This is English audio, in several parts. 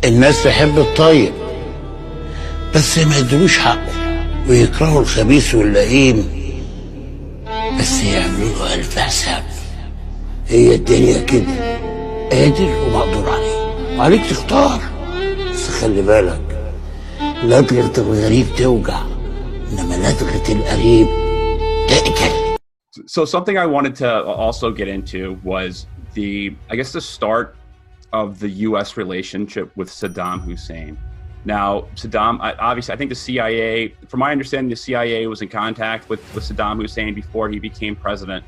الناس تحب الطيب بس ما يدروش حقه، ويكرهوا الخبيث واللئيم بس يعملوا له ألف حساب. هي الدنيا كده، قادر ومقدور عليه، وعليك تختار. بس خلي بالك، لدغة الغريب توجع، إنما لدغة القريب تقتل. So something I wanted to also get into was I guess the start of the U.S. relationship with Saddam Hussein. Now, Saddam, obviously, I think the CIA, from my understanding, the CIA was in contact with Saddam Hussein before he became president.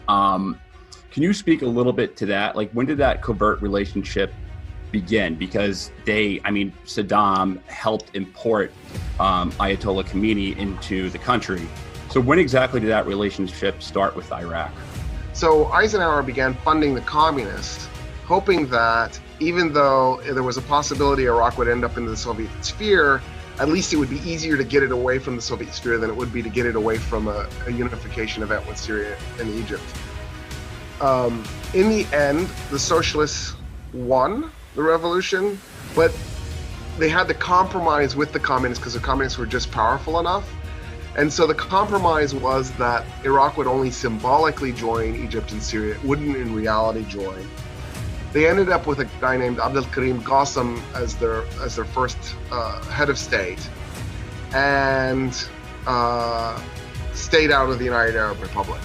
Can you speak a little bit to that? Like, when did that covert relationship begin? Because Saddam helped import Ayatollah Khomeini into the country. So when exactly did that relationship start with Iraq? So Eisenhower began funding the communists, hoping that even though there was a possibility Iraq would end up in the Soviet sphere, at least it would be easier to get it away from the Soviet sphere than it would be to get it away from a unification event with Syria and Egypt. In the end, the socialists won the revolution, but they had to compromise with the communists because the communists were just powerful enough. And so the compromise was that Iraq would only symbolically join Egypt and Syria, it wouldn't in reality join. They ended up with a guy named Abdel Karim Qasim as their first head of state, and stayed out of the United Arab Republic.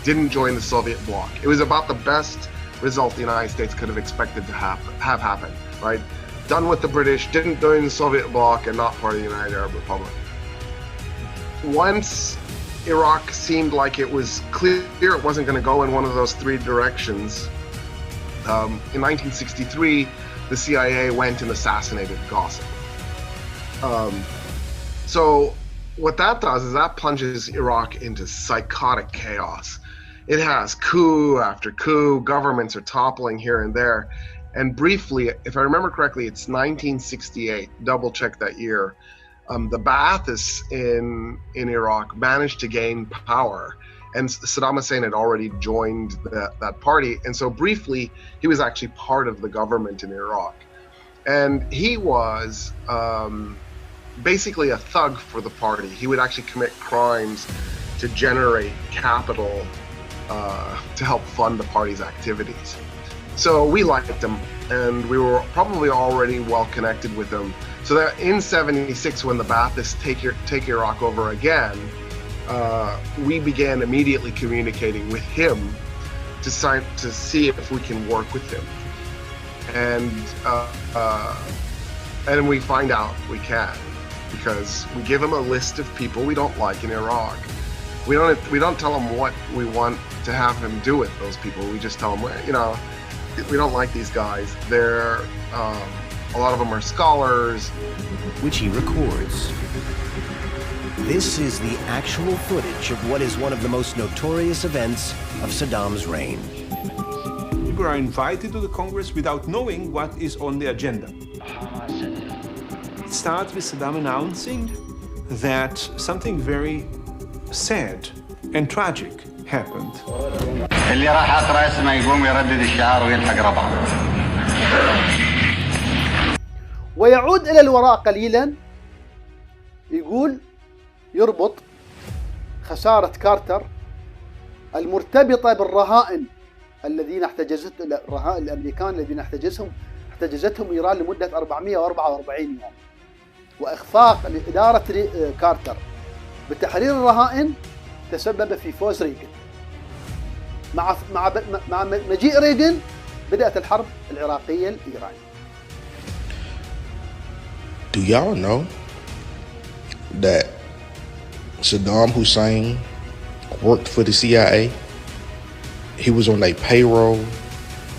Didn't join the Soviet bloc. It was about the best result the United States could have expected to have happen, right? Done with the British, didn't join the Soviet bloc, and not part of the United Arab Republic. Once Iraq seemed like it was clear it wasn't going to go in one of those three directions, in 1963, the CIA went and assassinated Qasim. So what that does is that plunges Iraq into psychotic chaos. It has coup after coup, governments are toppling here and there. And briefly, if I remember correctly, it's 1968, double check that year, the Ba'athists in Iraq managed to gain power, and Saddam Hussein had already joined that party. And so briefly, he was actually part of the government in Iraq. And he was basically a thug for the party. He would actually commit crimes to generate capital to help fund the party's activities. So we liked him, and we were probably already well connected with him. So that in '76, when the Baathists take Iraq over again, we began immediately communicating with him to see if we can work with him, and we find out we can, because we give him a list of people we don't like in Iraq. We don't tell him what we want to have him do with those people. We just tell him, we don't like these guys. They're a lot of them are scholars. Which he records. This is the actual footage of what is one of the most notorious events of Saddam's reign. People are invited to the Congress without knowing what is on the agenda. It starts with Saddam announcing that something very sad and tragic happened. ويعود إلى الوراء قليلا، يقول يربط خسارة كارتر المرتبطة بالرهائن الذين الرهائن الأمريكان الذين احتجزتهم إيران لمدة 444 يوم، وإخفاق إدارة كارتر بتحرير الرهائن تسبب في فوز ريغن. مع مجيء ريغن بدأت الحرب العراقية الإيرانية. Do y'all know that Saddam Hussein worked for the CIA? He was on their payroll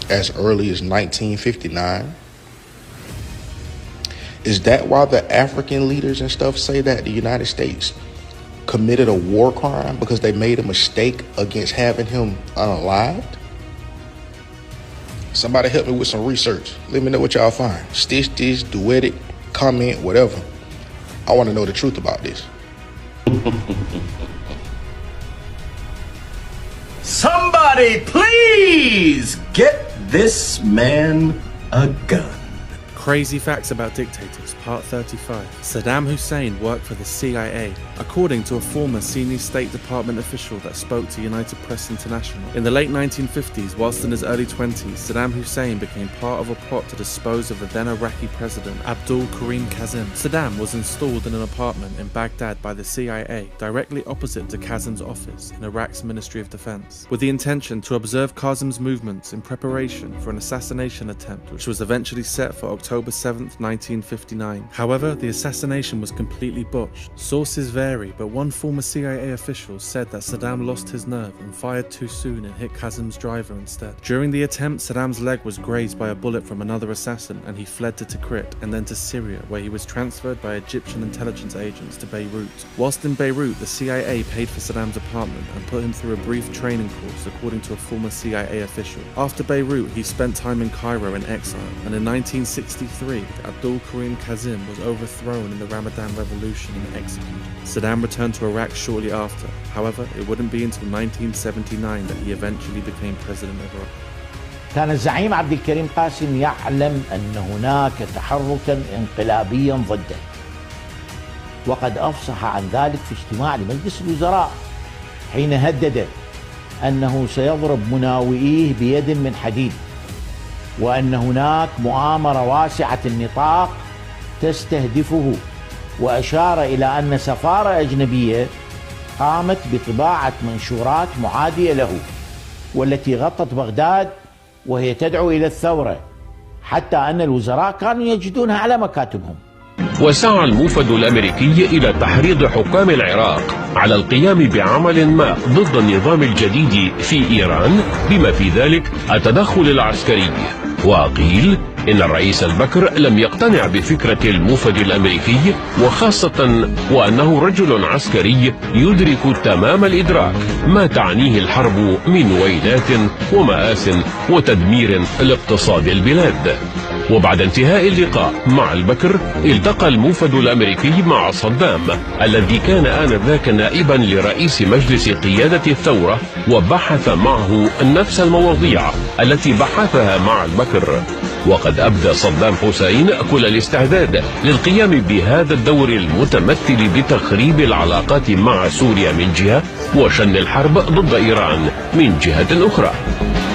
as early as 1959. Is that why the African leaders and stuff say that the United States committed a war crime because they made a mistake against having him unalived? Somebody help me with some research. Let me know what y'all find. Stitch this, duet it, comment, whatever. I want to know the truth about this. Somebody please get this man a gun. Crazy Facts About Dictators, Part 35. Saddam Hussein worked for the CIA, according to a former senior State Department official that spoke to United Press International. In the late 1950s, whilst in his early 20s, Saddam Hussein became part of a plot to dispose of the then Iraqi president, Abdul Karim Kazim. Saddam was installed in an apartment in Baghdad by the CIA, directly opposite to Kazim's office in Iraq's Ministry of Defense, with the intention to observe Kazim's movements in preparation for an assassination attempt, which was eventually set for October 7, 1959. However, the assassination was completely botched. Sources vary, but one former CIA official said that Saddam lost his nerve and fired too soon and hit Kazim's driver instead. During the attempt, Saddam's leg was grazed by a bullet from another assassin, and he fled to Tikrit and then to Syria, where he was transferred by Egyptian intelligence agents to Beirut. Whilst in Beirut, the CIA paid for Saddam's apartment and put him through a brief training course, according to a former CIA official. After Beirut, he spent time in Cairo in exile, and in 1963, Abdul Karim Kazim was overthrown in the Ramadan Revolution and executed. Saddam returned to Iraq shortly after. However, it wouldn't be until 1979 that he eventually became president of Iraq. كان الزعيم عبد الكريم قاسم يعلم أن هناك تحركا انقلابيا ضده، وقد أفصح عن ذلك في اجتماع لمجلس الوزراء حين هدد أنه سيضرب مناوئيه بيد من حديد، وأن هناك مؤامرة واسعة النطاق تستهدفه، وأشار إلى أن سفارة أجنبية قامت بطباعة منشورات معادية له، والتي غطت بغداد وهي تدعو إلى الثورة، حتى أن الوزراء كانوا يجدونها على مكاتبهم. وسعى الموفد الأمريكي إلى تحريض حكام العراق على القيام بعمل ما ضد النظام الجديد في إيران، بما في ذلك التدخل العسكري. وقيل إن الرئيس البكر لم يقتنع بفكرة الموفد الأمريكي، وخاصة وأنه رجل عسكري يدرك تمام الإدراك ما تعنيه الحرب من ويلات ومآس وتدمير لاقتصاد البلاد. وبعد انتهاء اللقاء مع البكر، التقى الموفد الأمريكي مع صدام الذي كان آنذاك نائبا لرئيس مجلس قيادة الثورة، وبحث معه نفس المواضيع التي بحثها مع البكر. وقد أبدى صدام حسين كل الاستعداد للقيام بهذا الدور المتمثل بتخريب العلاقات مع سوريا من جهة، وشن الحرب ضد إيران من جهة أخرى.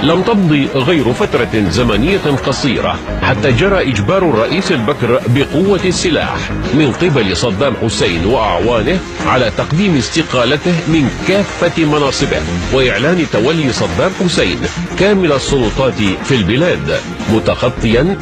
لم تمضي غير فترة زمنية قصيرة حتى جرى إجبار الرئيس البكر بقوة السلاح من قبل صدام حسين وأعوانه على تقديم استقالته من كافة مناصبه، وإعلان تولي صدام حسين كامل السلطات في البلاد، متخطيا